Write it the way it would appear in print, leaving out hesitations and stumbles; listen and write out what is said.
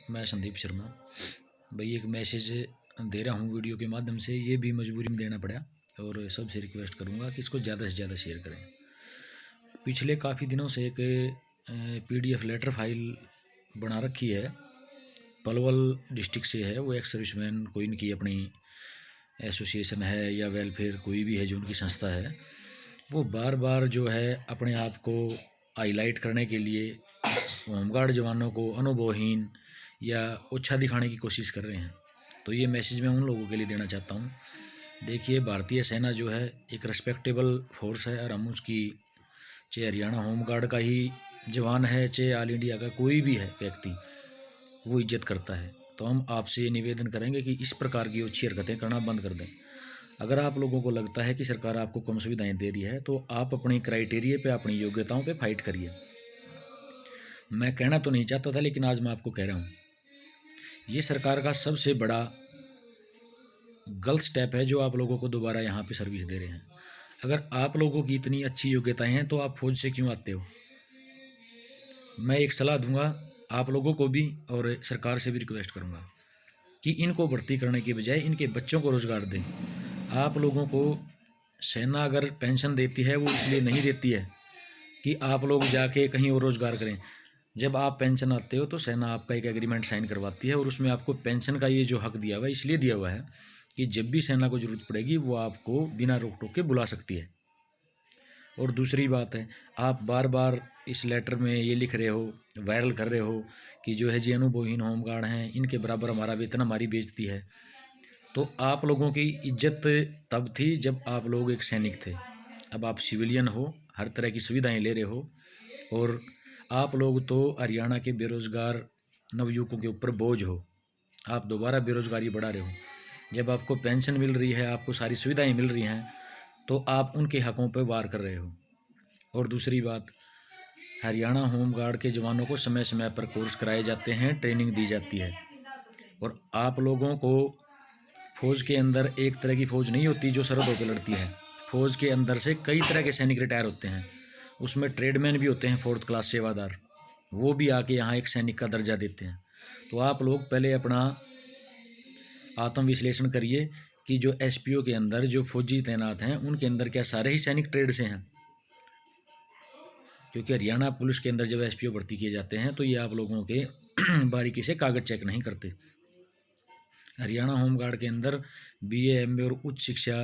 मैं संदीप शर्मा भाई एक मैसेज दे रहा हूँ वीडियो के माध्यम से। ये भी मजबूरी में देना पड़ा और सबसे रिक्वेस्ट करूँगा कि इसको ज़्यादा से ज़्यादा शेयर करें। पिछले काफ़ी दिनों से एक PDF लेटर फाइल बना रखी है, पलवल डिस्ट्रिक्ट से है। वो एक सर्विसमैन कोई इनकी अपनी एसोसिएशन है या वेलफेयर कोई भी है जो उनकी संस्था है, वो बार बार जो है अपने आप को हाईलाइट करने के लिए होमगार्ड जवानों को अनुभवहीन या ओछा दिखाने की कोशिश कर रहे हैं। तो ये मैसेज मैं उन लोगों के लिए देना चाहता हूँ। देखिए, भारतीय सेना जो है एक रिस्पेक्टेबल फोर्स है और हम उसकी, चाहे हरियाणा होमगार्ड का ही जवान है, चाहे ऑल इंडिया का कोई भी है व्यक्ति, वो इज्जत करता है। तो हम आपसे ये निवेदन करेंगे कि इस प्रकार की अच्छी हरकतें करना बंद कर दें। अगर आप लोगों को लगता है कि सरकार आपको कम सुविधाएं दे रही है तो आप अपनी क्राइटेरिया पे, अपनी योग्यताओं पे फाइट करिए। मैं कहना तो नहीं चाहता था, लेकिन आज मैं आपको कह रहा हूँ, ये सरकार का सबसे बड़ा गलत स्टेप है जो आप लोगों को दोबारा यहाँ पे सर्विस दे रहे हैं। अगर आप लोगों की इतनी अच्छी योग्यताएं हैं तो आप फौज से क्यों आते हो? मैं एक सलाह दूंगा आप लोगों को भी और सरकार से भी रिक्वेस्ट करूंगा कि इनको भर्ती करने की बजाय इनके बच्चों को रोज़गार दें। आप लोगों को सेना अगर पेंशन देती है वो इसलिए नहीं देती है कि आप लोग जाके कहीं और रोज़गार करें। जब आप पेंशन आते हो तो सेना आपका एक एग्रीमेंट साइन करवाती है और उसमें आपको पेंशन का ये जो हक दिया हुआ है इसलिए दिया हुआ है कि जब भी सेना को ज़रूरत पड़ेगी वो आपको बिना रोक टोक के बुला सकती है। और दूसरी बात है, आप बार बार इस लेटर में ये लिख रहे हो, वायरल कर रहे हो कि जो है जी अनुभवहीन होमगार्ड हैं, इनके बराबर हमारा वेतन, हमारी बेइज्जती है। तो आप लोगों की इज्जत तब थी जब आप लोग एक सैनिक थे। अब आप सिविलियन हो, हर तरह की सुविधाएं ले रहे हो और आप लोग तो हरियाणा के बेरोज़गार नवयुवकों के ऊपर बोझ हो। आप दोबारा बेरोज़गारी बढ़ा रहे हो। जब आपको पेंशन मिल रही है, आपको सारी सुविधाएं मिल रही हैं, तो आप उनके हकों पर वार कर रहे हो। और दूसरी बात, हरियाणा होमगार्ड के जवानों को समय समय पर कोर्स कराए जाते हैं, ट्रेनिंग दी जाती है। और आप लोगों को फ़ौज के अंदर एक तरह की फ़ौज नहीं होती जो सरहदों पर लड़ती है। फ़ौज के अंदर से कई तरह के सैनिक रिटायर होते हैं, उसमें ट्रेडमैन भी होते हैं, 4th क्लास सेवादार, वो भी आके यहाँ एक सैनिक का दर्जा देते हैं। तो आप लोग पहले अपना आत्मविश्लेषण करिए कि जो SPO के अंदर जो फौजी तैनात हैं उनके अंदर क्या सारे ही सैनिक ट्रेड से हैं? क्योंकि हरियाणा पुलिस के अंदर जब SPO भर्ती किए जाते हैं तो ये आप लोगों के बारीकी से कागज़ चेक नहीं करते। हरियाणा होमगार्ड के अंदर BA MA और उच्च शिक्षा